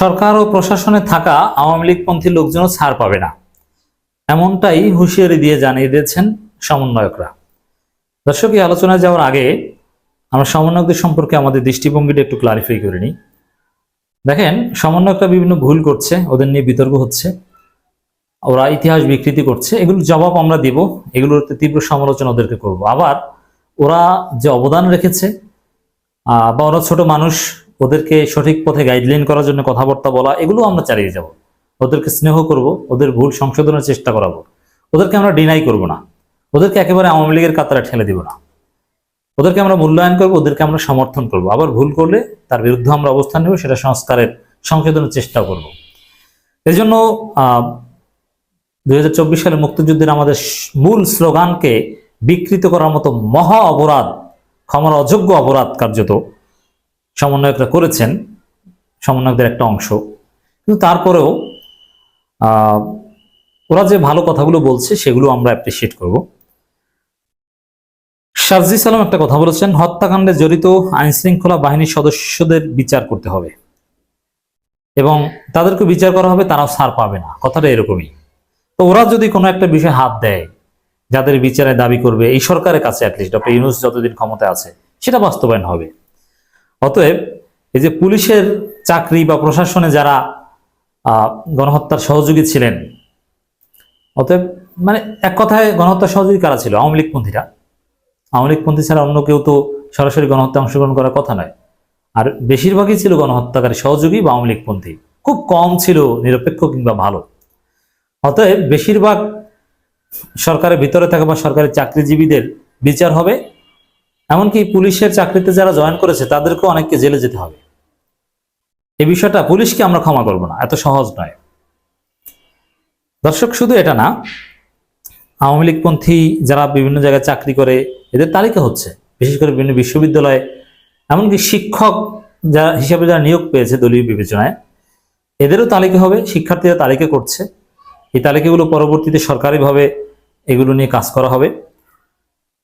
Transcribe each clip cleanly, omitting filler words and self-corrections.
সরকার ও প্রশাসনে থাকা আওয়ামী লীগপন্থী লোকজনও ছাড় পাবে না, এমনটাই হুঁশিয়ারি দিয়ে জানিয়ে দিয়েছেন সমন্বয়করা। দর্শক, এই আলোচনায় যাওয়ার আগে আমরা সমন্বয়কদের সম্পর্কে আমাদের দৃষ্টিভঙ্গিটা একটু ক্লারিফাই করে নিই। দেখেন, সমন্বয়করা বিভিন্ন ভুল করছে, ওদের নিয়ে বিতর্ক হচ্ছে, ওরা ইতিহাস বিকৃতি করছে, এগুলোর জবাব আমরা দিব, এগুলোর তীব্র সমালোচনা ওদেরকে করব। আবার ওরা যে অবদান রেখেছে বা ওরা ছোট মানুষ, ওদেরকে সঠিক পথে গাইডলাইন করার জন্য কথাবার্তা বলা, এগুলো আমরা চালিয়ে যাব। ওদেরকে স্নেহ করব, ওদের ভুল সংশোধনের চেষ্টা করাবো, ওদেরকে আমরা ডিনাই করব না, ওদেরকে একেবারে আওয়ামী লীগের কাতারে ঠেলে দিব না, ওদেরকে আমরা মূল্যায়ন করব, ওদেরকে আমরা সমর্থন করব। আবার ভুল করলে তার বিরুদ্ধে আমরা অবস্থান নেব, সেটা সংস্কারের সংশোধনের চেষ্টা করব। এই জন্য 2024 সালে মুক্তিযুদ্ধের আমাদের মূল স্লোগানকে বিকৃত করার মতো মহা অপরাধ, ক্ষমার অযোগ্য অপরাধ কার্যত সমন্বয়করা করেছেন, সমন্বয়কদের একটা অংশ। কিন্তু তারপরেও ওরা যে ভালো কথাগুলো বলছে সেগুলো আমরা অ্যাপ্রিসিয়েট করব। শারজিস আলম একটা কথা বলেছেন, হত্যাকাণ্ডে জড়িত আইনশৃঙ্খলা বাহিনীর সদস্যদের বিচার করতে হবে এবং তাদেরকে বিচার করা হবে, তারাও ছাড় পাবে না। কথাটা এরকমই। তো ওরা যদি কোনো একটা বিষয়ে হাত দেয়, যাদের বিচারের দাবি করবে এই সরকারের কাছে, অ্যাটলিস্ট ডক্টর ইউনূস যতদিন ক্ষমতায় আছে, সেটা বাস্তবায়ন হবে। অতএব এই যে পুলিশের চাকরি বা প্রশাসনে যারা গণহত্যার সহযোগী ছিলেন, অতএব মানে এক কথায় গণহত্যার সহযোগী কারা ছিল? আওয়ামী লীগপন্থীরা। আওয়ামী লীগপন্থী ছাড়া অন্য কেউ তো সরাসরি গণহত্যা অংশগ্রহণ করার কথা নয়। আর বেশিরভাগই ছিল গণহত্যাকারী সহযোগী বা আওয়ামী লীগপন্থী, খুব কম ছিল নিরপেক্ষ কিংবা ভালো। অতএব বেশিরভাগ সরকারের ভিতরে থাকা বা সরকারি চাকরিজীবীদের বিচার হবে, এমনকি পুলিশের চাকরিতে যারা জয়েন করেছে তাদেরকেও অনেককে জেলে যেতে হবে। এই বিষয়টা পুলিশকে আমরা ক্ষমা করব না, এত সহজ নয়। দর্শক, শুধু এটা না, আওয়ামী লীগপন্থী যারা বিভিন্ন জায়গায় চাকরি করে এদের তালিকা হচ্ছে, বিশেষ করে বিভিন্ন বিশ্ববিদ্যালয়ে, এমনকি শিক্ষক হিসাবে যারা নিয়োগ পেয়েছে দলীয় বিবেচনায়, এদেরও তালিকা হবে। শিক্ষার্থীরা তালিকা করছে, এই তালিকাগুলো পরবর্তীতে সরকারিভাবে এগুলো নিয়ে কাজ করা হবে।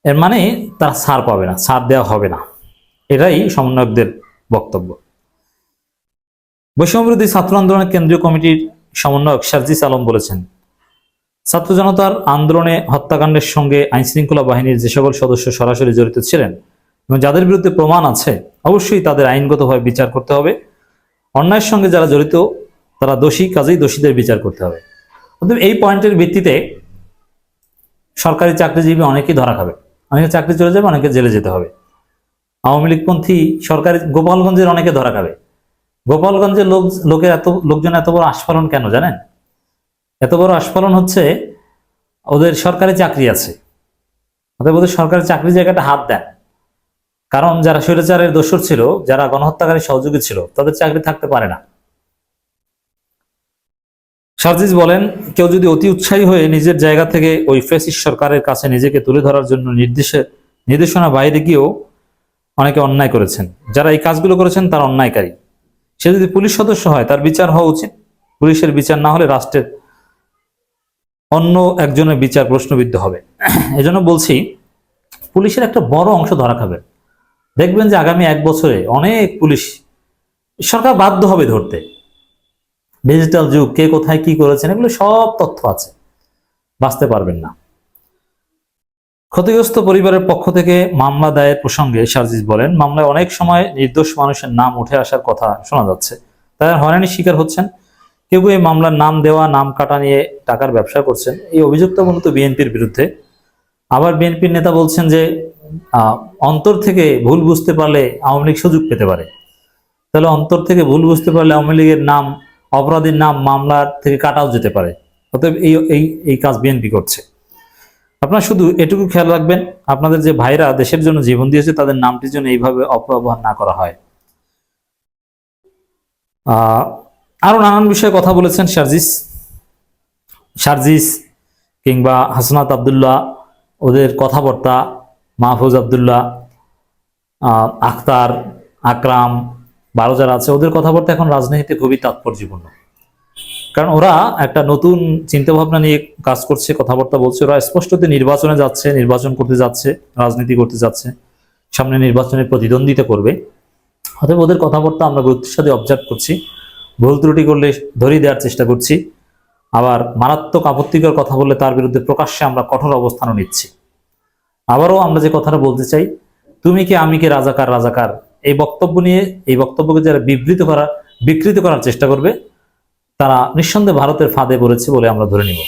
এর মানে তারা ছাড় পাবে না, ছাড় দেওয়া হবে না, এটাই সমন্বয়কদের বক্তব্য। বৈষম্যবিরোধী ছাত্র আন্দোলনের কেন্দ্রীয় কমিটির সমন্বয়ক শারজিস আলম বলেছেন, ছাত্র জনতার আন্দোলনে হত্যাকাণ্ডের সঙ্গে আইনশৃঙ্খলা বাহিনীর যে সকল সদস্য সরাসরি জড়িত ছিলেন এবং যাদের বিরুদ্ধে প্রমাণ আছে, অবশ্যই তাদের আইনগতভাবে বিচার করতে হবে। অন্যায়ের সঙ্গে যারা জড়িত তারা দোষী, কাজেই দোষীদের বিচার করতে হবে। এই পয়েন্টের ভিত্তিতে সরকারি চাকরিজীবী অনেকেই ধরা খাবে, অনেকে চাকরি চলে যাবে, অনেকে জেলে যেতে হবে। আওয়ামী লীগপন্থী সরকারি গোপালগঞ্জের অনেকে ধরা খাবে। গোপালগঞ্জের লোকজন এত বড় আস্ফালন কেন জানেন? এত বড় আস্ফালন হচ্ছে ওদের সরকারি চাকরি আছে, অতএব ওদের সরকারি চাকরি জায়গাটা হাত দেন। কারণ যারা স্বৈরাচারের দোসর ছিল, যারা গণহত্যাকারী সহযোগী ছিল, তাদের চাকরি থাকতে পারে না। শারজিস বলেন, কেউ যদি অতি উৎসাহী হয়ে নিজের জায়গা থেকে ওই ফ্যাসিস্ট সরকারের কাছে নিজেকে তুলে ধরার জন্য নির্দেশনা বাইরে গিয়েও অনেকে অন্যায় করেছেন, যারা এই কাজগুলো করেছেন তারা অন্যায়কারী। সে যদি পুলিশ সদস্য হয় তার বিচার হওয়া উচিত। পুলিশের বিচার না হলে রাষ্ট্রের অন্য একজনের বিচার প্রশ্নবিদ্ধ হবে। এজন্য বলছি, পুলিশের একটা বড় অংশ ধরা খাবে। দেখবেন যে আগামী 1 বছরে অনেক পুলিশ সরকার বাধ্য হবে ধরতে। ডিজিটাল যুগ, কে কোথায় কি করেছেন এগুলো সব তথ্য আছে, বাঁচতে পারবেন না। ক্ষতিগ্রস্ত পরিবারের পক্ষ থেকে মামলা দায়ের প্রসঙ্গে শারজিস বলেন, মামলায় অনেক সময় নির্দোষ মানুষের নাম উঠে আসার কথা শোনা যাচ্ছে, তারা হয়রানির শিকার হচ্ছেন। কেউ এই মামলার নাম দেওয়া, নাম কাটা নিয়ে টাকার ব্যবসা করছেন। এই অভিযোগটা মূলত বিএনপির বিরুদ্ধে। আবার বিএনপির নেতা বলছেন যে অন্তর থেকে ভুল বুঝতে পারলে আওয়ামী লীগ সুযোগ পেতে পারে। তাহলে অন্তর থেকে ভুল বুঝতে পারলে আওয়ামী লীগের নাম, অপরাধীর নাম মামলার থেকে কাটাও যেতে পারে। অতএব এই কাজ বিএনপি করছে। আপনারা শুধু এটুকু খেয়াল রাখবেন, আপনাদের যে ভাইরা দেশের জন্য জীবন দিয়েছে তাদের নামটির জন্য এইভাবে অপব্যবহার না করা হয়। আরো নানান বিষয়ে কথা বলেছেন শারজিস কিংবা হাসনাত আবদুল্লাহ, ওদের কথাবার্তা, মাহফুজ আবদুল্লাহ, আখতার, আকরাম, বারো যারা আছে, ওদের কথাবার্তা এখন রাজনীতিতে খুবই তাৎপর্যপূর্ণ। কারণ ওরা একটা নতুন চিন্তাভাবনা নিয়ে কাজ করছে, কথাবার্তা বলছে। ওরা স্পষ্টত নির্বাচনে যাচ্ছে, নির্বাচন করতে যাচ্ছে, রাজনীতি করতে যাচ্ছে, সামনে নির্বাচনে প্রতিদ্বন্দ্বিতা করবে। অতএব ওদের কথাবার্তা আমরা গুরুত্বের সাথে অবজার্ভ করছি। ভুল ত্রুটি করলে ধরিয়ে দেওয়ার চেষ্টা করছি, আবার মারাত্মক আপত্তিকর কথা বললে তার বিরুদ্ধে প্রকাশ্যে আমরা কঠোর অবস্থানও নিচ্ছি। আবারও আমরা যে কথাটা বলতে চাই, তুমি কি আমি কি রাজাকার রাজাকার, এই বক্তব্য নিয়ে এই বক্তব্যকে যারা বিকৃত করার চেষ্টা করবে, তারা নিঃসন্দেহে ভারতের ফাঁদে পড়েছে বলে আমরা ধরে নিব।